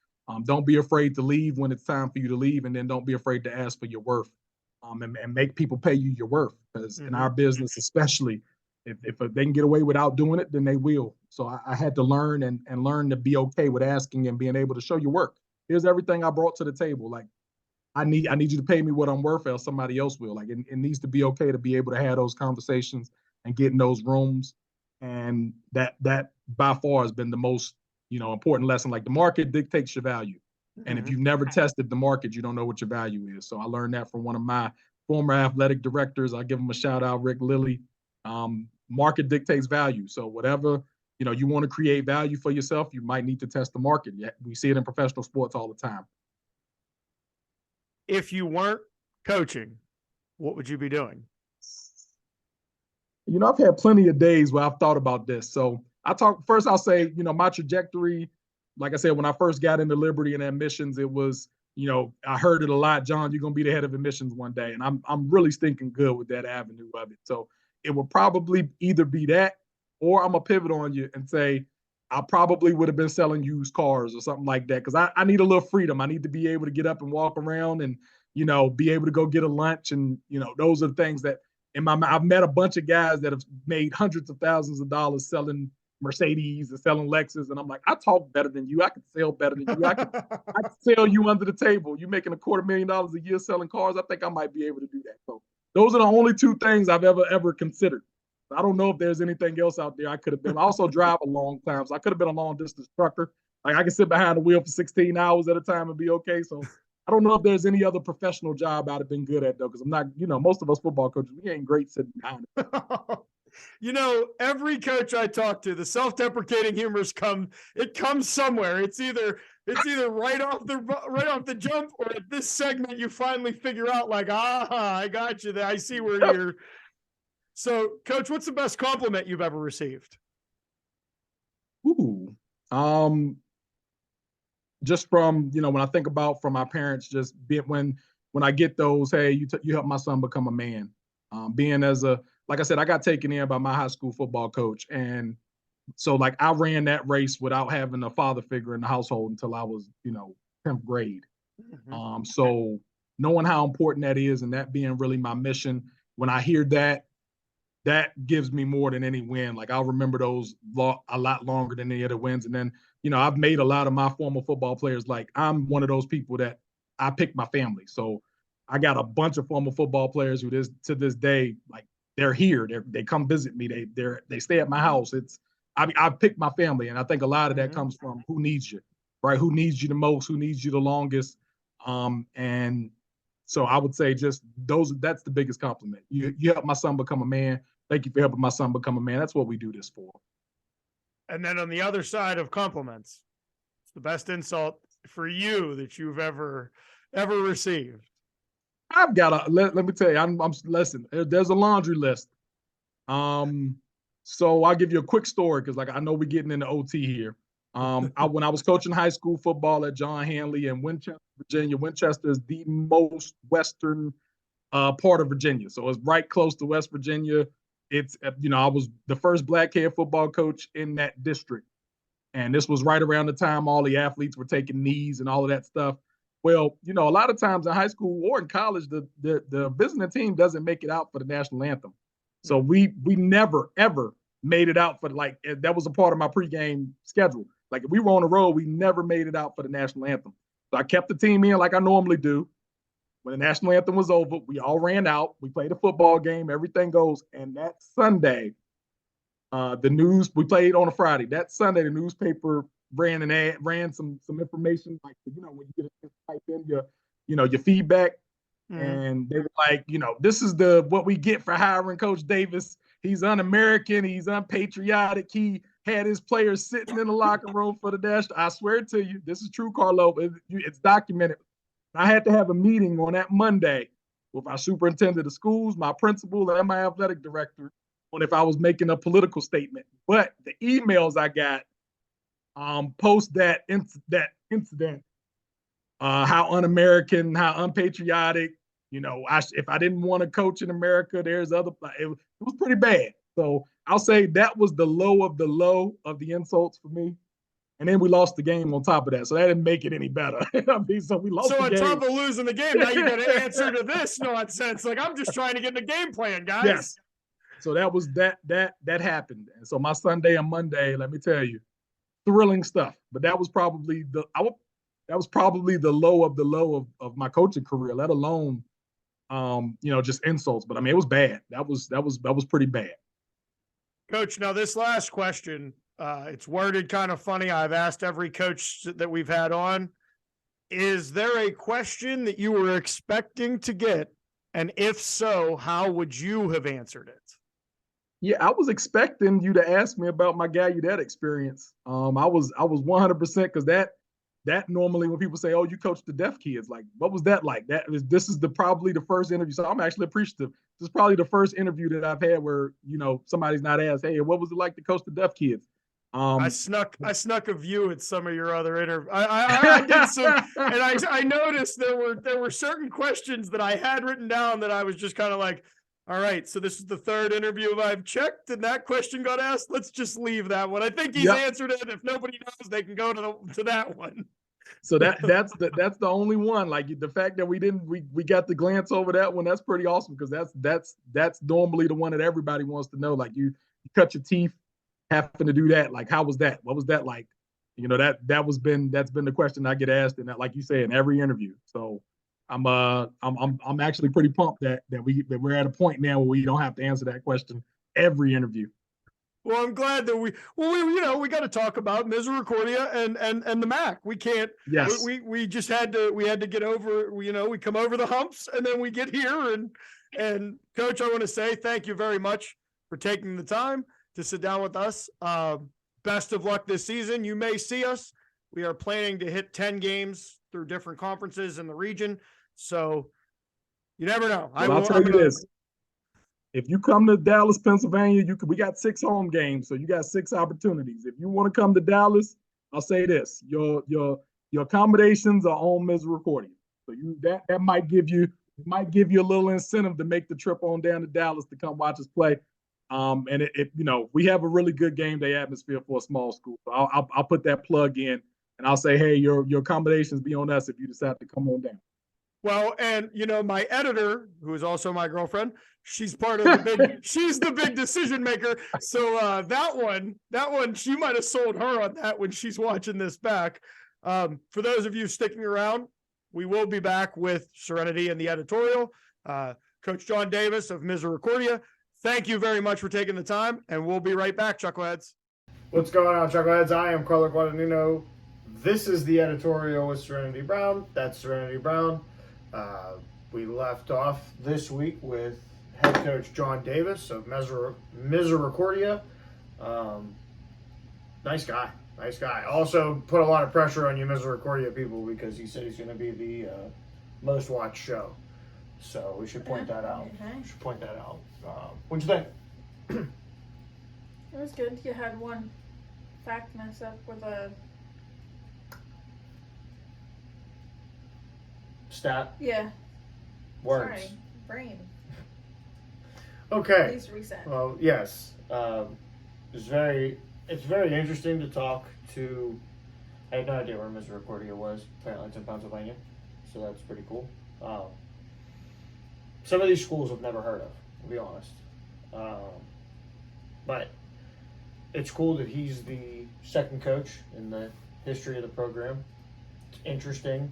S3: Don't be afraid to leave when it's time for you to leave, and then don't be afraid to ask for your worth, and make people pay you your worth, because in our business especially, if they can get away without doing it, then they will. So I had to learn and learn to be okay with asking and being able to show your work. Here's everything I brought to the table. Like, I need you to pay me what I'm worth, else somebody else will. Like, it needs to be okay to be able to have those conversations and get in those rooms. And that by far has been the most, important lesson. Like, the market dictates your value. And if you've never tested the market, you don't know what your value is. So I learned that from one of my former athletic directors. I give him a shout out, Rick Lilly. Market dictates value. So whatever, you want to create value for yourself, you might need to test the market. Yeah, we see it in professional sports all the time.
S4: If you weren't coaching, what would you be doing?
S3: I've had plenty of days where I've thought about this. So I'll say, my trajectory, like I said, when I first got into Liberty and admissions, it was, I heard it a lot, John, you're going to be the head of admissions one day. And I'm really thinking good with that avenue of it. So it will probably either be that, or I'm going to pivot on you and say, I probably would have been selling used cars or something like that. Cause I need a little freedom. I need to be able to get up and walk around and, be able to go get a lunch. And, those are the things that I've met a bunch of guys that have made hundreds of thousands of dollars selling Mercedes and selling Lexus. And I'm like, I talk better than you. I can sell better than you. I can sell you under the table. You making $250,000 a year selling cars. I think I might be able to do that. So those are the only two things I've ever considered. I don't know if there's anything else out there I could have been. I also drive a long time, so I could have been a long distance trucker. Like I can sit behind the wheel for 16 hours at a time and be okay. So I don't know if there's any other professional job I'd have been good at though, because I'm not, most of us football coaches, we ain't great sitting down.
S4: Every coach I talk to, the self-deprecating humors comes somewhere. It's either right off the jump, or at this segment you finally figure out like, I got you there. I see where you're. So, Coach, what's the best compliment you've ever received?
S3: Ooh, just from when I think about from my parents, just when I get those, hey, you helped my son become a man. Being like I said, I got taken in by my high school football coach, and so like I ran that race without having a father figure in the household until I was 10th grade. Mm-hmm. So knowing how important that is, and that being really my mission, when I hear that gives me more than any win. Like I'll remember those a lot longer than any other wins. And then, I've made a lot of my former football players, like I'm one of those people that I pick my family. So I got a bunch of former football players who to this day, like they're here, they come visit me. They stay at my house. I picked my family. And I think a lot of that comes from who needs you, right? Who needs you the most, who needs you the longest. And so I would say just that's the biggest compliment. You helped my son become a man. Thank you for helping my son become a man. That's what we do this for.
S4: And then on the other side of compliments, it's the best insult for you that you've ever received.
S3: I've got let me tell you, I'm listen, there's a laundry list. So I'll give you a quick story because like I know we're getting into OT here. When I was coaching high school football at John Hanley in Winchester, Virginia. Winchester is the most western part of Virginia. So it's right close to West Virginia. It's, I was the first black head football coach in that district. And this was right around the time all the athletes were taking knees and all of that stuff. Well, a lot of times in high school or in college, the visiting team doesn't make it out for the national anthem. So we never, ever made it out for that was a part of my pregame schedule. Like if we were on the road, we never made it out for the national anthem. So I kept the team in like I normally do. When the national anthem was over, we all ran out. We played a football game. Everything goes. And that Sunday, we played on a Friday. That Sunday, the newspaper ran some information, like, when you get to type in your feedback. Mm-hmm. And they were like, this is what we get for hiring Coach Davis. He's un-American. He's unpatriotic. He had his players sitting in the locker room for the national. I swear to you, this is true, Carlo. It's documented. I had to have a meeting on that Monday with our superintendent of schools, my principal, and my athletic director on if I was making a political statement. But the emails I got post that incident, how un-American, how unpatriotic, if I didn't want to coach in America, there's other, it was pretty bad. So I'll say that was the low of the insults for me. And then we lost the game on top of that. So that didn't make it any better. So we lost the game.
S4: So on top of losing the game, now you got to answer to this nonsense. Like, I'm just trying to get in the game plan, guys.
S3: Yes. So that was that happened. And so my Sunday and Monday, let me tell you, thrilling stuff. But that was probably the low of the low of my coaching career, let alone just insults. But I mean, it was bad. That was pretty bad.
S4: Coach, now this last question, it's worded kind of funny. I've asked every coach that we've had on. Is there a question that you were expecting to get? And if so, how would you have answered it?
S3: Yeah, I was expecting you to ask me about my Gallaudet experience. I was 100% because that normally when people say, "Oh, you coach the deaf kids," like, what was that like? This is probably the first interview. So I'm actually appreciative. This is probably the first interview that I've had where somebody's not asked, "Hey, what was it like to coach the deaf kids?"
S4: I snuck a view at some of your other interviews. I did some, and I noticed there were certain questions that I had written down that I was just kind of like, all right, so this is the third interview I've checked, and that question got asked. Let's just leave that one. I think he's answered it. If nobody knows, they can go to that one.
S3: So that's the only one. Like the fact that we got to glance over that one, that's pretty awesome because that's normally the one that everybody wants to know. Like you cut your teeth having to do that. Like how was that? What was that like? That's been the question I get asked, and that, like you say, in every interview. So I'm actually pretty pumped that we're at a point now where we don't have to answer that question every interview.
S4: Well, I'm glad that we got to talk about Misericordia and the MAC. We can't.
S3: Yes.
S4: We just had to get over. We come over the humps, and then we get here. And Coach, I want to say thank you very much for taking the time to sit down with us. Best of luck this season. You may see us. We are planning to hit 10 games through different conferences in the region. So you never know.
S3: Well, I'll tell you this. If you come to Dallas, Pennsylvania, we got 6 home games, so you got 6 opportunities. If you want to come to Dallas, I'll say this: your accommodations are on Misericordia, so that might give you a little incentive to make the trip on down to Dallas to come watch us play. And we have a really good game day atmosphere for a small school. So I'll put that plug in, and I'll say, hey, your accommodations be on us if you decide to come on down.
S4: Well, and my editor, who is also my girlfriend, she's part of she's the big decision maker. So that one, she might have sold her on that when she's watching this back. For those of you sticking around, we will be back with Serenity and the editorial. Coach John Davis of Misericordia, thank you very much for taking the time, and we'll be right back, Chuckleheads.
S2: What's going on, Chuckleheads? I am Carlo Guadagnino. This is the editorial with Serenity Brown. That's Serenity Brown. We left off this week with head coach John Davis of Misericordia. Nice guy. Also put a lot of pressure on you Misericordia people because he said he's going to be the most watched show. So we should point that out. What'd you think?
S5: It was good. You had one fact mess up with a
S2: stat.
S5: Yeah.
S2: Words.
S5: Sorry, brain.
S2: Okay.
S5: Please reset.
S2: Well, yes. It's very interesting to talk to. I had no idea where Misericordia was. Apparently, it's in Pennsylvania, so that's pretty cool. Some of these schools I've never heard of, to be honest. But it's cool that he's the second coach in the history of the program. It's interesting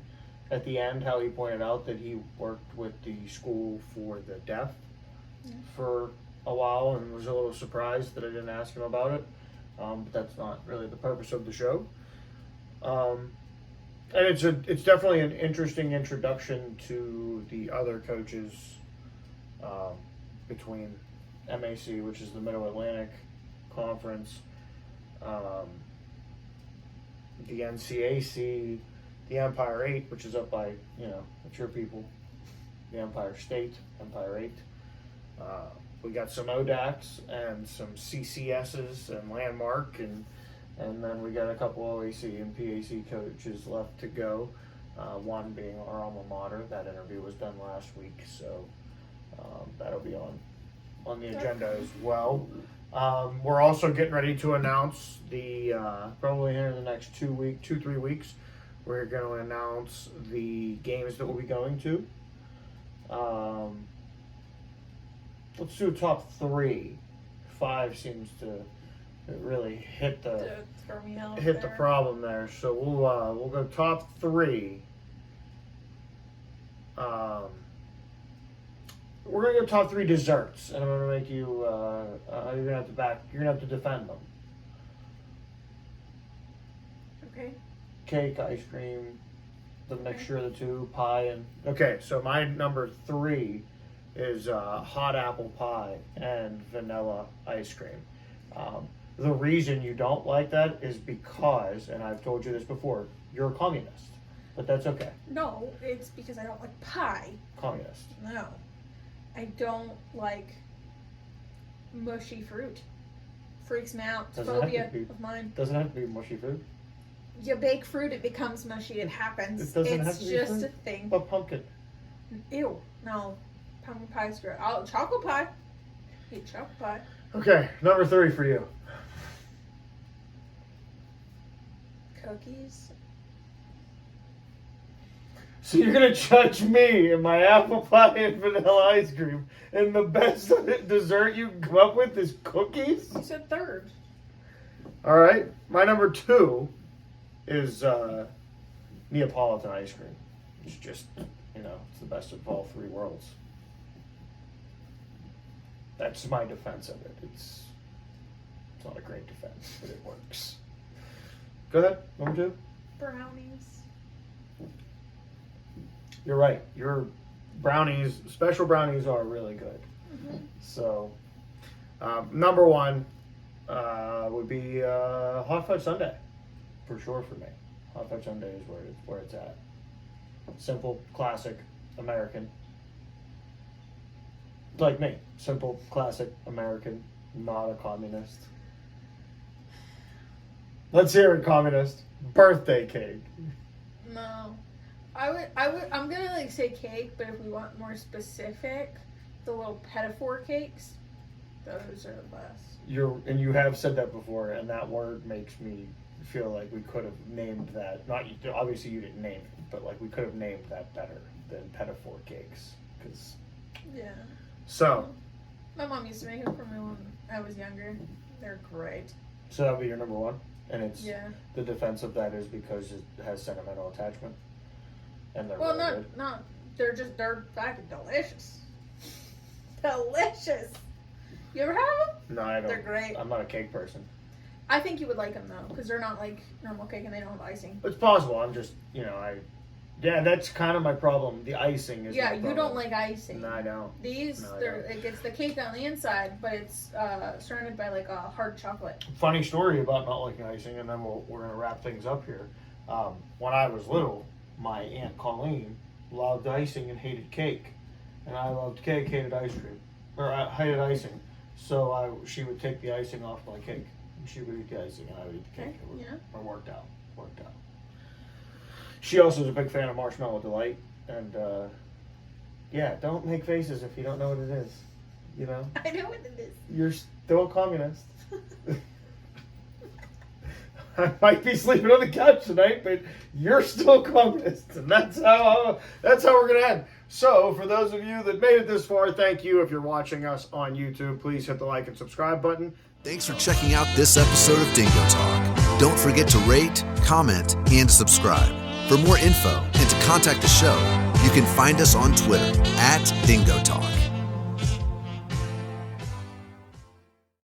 S2: at the end how he pointed out that he worked with the school for the deaf for a while and was a little surprised that I didn't ask him about it. But that's not really the purpose of the show. And it's definitely an interesting introduction to the other coaches between MAC, which is the Middle Atlantic Conference, the NCAC, the Empire 8, which is up by, it's your people, the Empire State, Empire 8. We got some ODACs and some CCSs and Landmark, and then we got a couple OAC and PAC coaches left to go, one being our alma mater. That interview was done last week, so that'll be on the agenda as well. We're also getting ready to announce the probably here in the next 2-3 weeks, we're going to announce the games that we'll be going to. Let's do top 3. 5 seems to really hit the problem there. So we'll go top 3. We're gonna go top 3 desserts, and I'm gonna make you. You're gonna have to defend them.
S5: Okay.
S2: Cake, ice cream, the mixture of the two, pie, and okay. So my number 3 is hot apple pie and vanilla ice cream. The reason you don't like that is because, and I've told you this before, you're a communist. But that's okay.
S5: No, it's because I don't like pie.
S2: Communist.
S5: No. I don't like mushy fruit. Freaks me out. It's
S2: Doesn't have
S5: phobia
S2: to be.
S5: of mine.
S2: Doesn't have to be mushy food.
S5: You bake fruit, it becomes mushy. It happens.
S2: It doesn't have
S5: It's
S2: to be
S5: just
S2: fruit.
S5: a thing.
S2: But pumpkin.
S5: Ew. No. Pumpkin pie's great. Chocolate pie. Eat chocolate pie.
S2: Okay, number 3 for you.
S5: Cookies.
S2: So you're gonna judge me and my apple pie and vanilla ice cream, and the best dessert you can come up with is cookies?
S5: You said third.
S2: All right, my number 2 is Neapolitan ice cream. It's just, it's the best of all 3 worlds. That's my defense of it. It's not a great defense, but it works. Go ahead, number 2.
S5: Brownies.
S2: You're right. Your brownies, special brownies, are really good.
S5: Mm-hmm.
S2: So, number 1 would be hot fudge sundae, for sure for me. Hot fudge sundae is where it's at. Simple, classic, American. Like me, simple, classic, American, not a communist. Let's hear it, communist. Birthday cake.
S5: No. I'm gonna say cake, but if we want more specific, the little pedophore cakes, those are the best.
S2: And you have said that before, and that word makes me feel like we could have named that. Obviously you didn't name it, but like we could have named that better than pedophore cakes.
S5: Yeah.
S2: So
S5: My mom used to make them for me when I was younger. They're great.
S2: So that'll be your number 1, and it's
S5: Yeah.
S2: the defense of that is because it has sentimental attachment, and they're
S5: Well,
S2: really
S5: they're fucking delicious. Delicious. You ever have them?
S2: good. No, I don't.
S5: They're great.
S2: I'm not a cake person.
S5: I think you would like them though, because they're not like normal cake and they don't have icing.
S2: It's possible. I'm just that's kind of my problem. The icing is.
S5: Yeah,
S2: my
S5: you
S2: problem.
S5: don't like icing.
S2: No, I don't.
S5: These,
S2: No, I
S5: it gets the cake on the inside, but it's surrounded by like a hard chocolate.
S2: Funny story about not liking icing, and then we're gonna wrap things up here. When I was little, my Aunt Colleen loved icing and hated cake, and I loved cake, hated ice cream, or I hated icing. So she would take the icing off my cake, and she would eat the icing, and I would eat the cake.
S5: Okay,
S2: It worked out. She also is a big fan of Marshmallow Delight, and don't make faces if you don't know what it is.
S5: I know what it is.
S2: You're still a communist. I might be sleeping on the couch tonight, but you're still a communist, and that's how we're gonna end. So, for those of you that made it this far, thank you. If you're watching us on YouTube, please hit the like and subscribe button.
S1: Thanks for checking out this episode of Dingo Talk. Don't forget to rate, comment, and subscribe. For more info and to contact the show, you can find us on Twitter @Dingo Talk.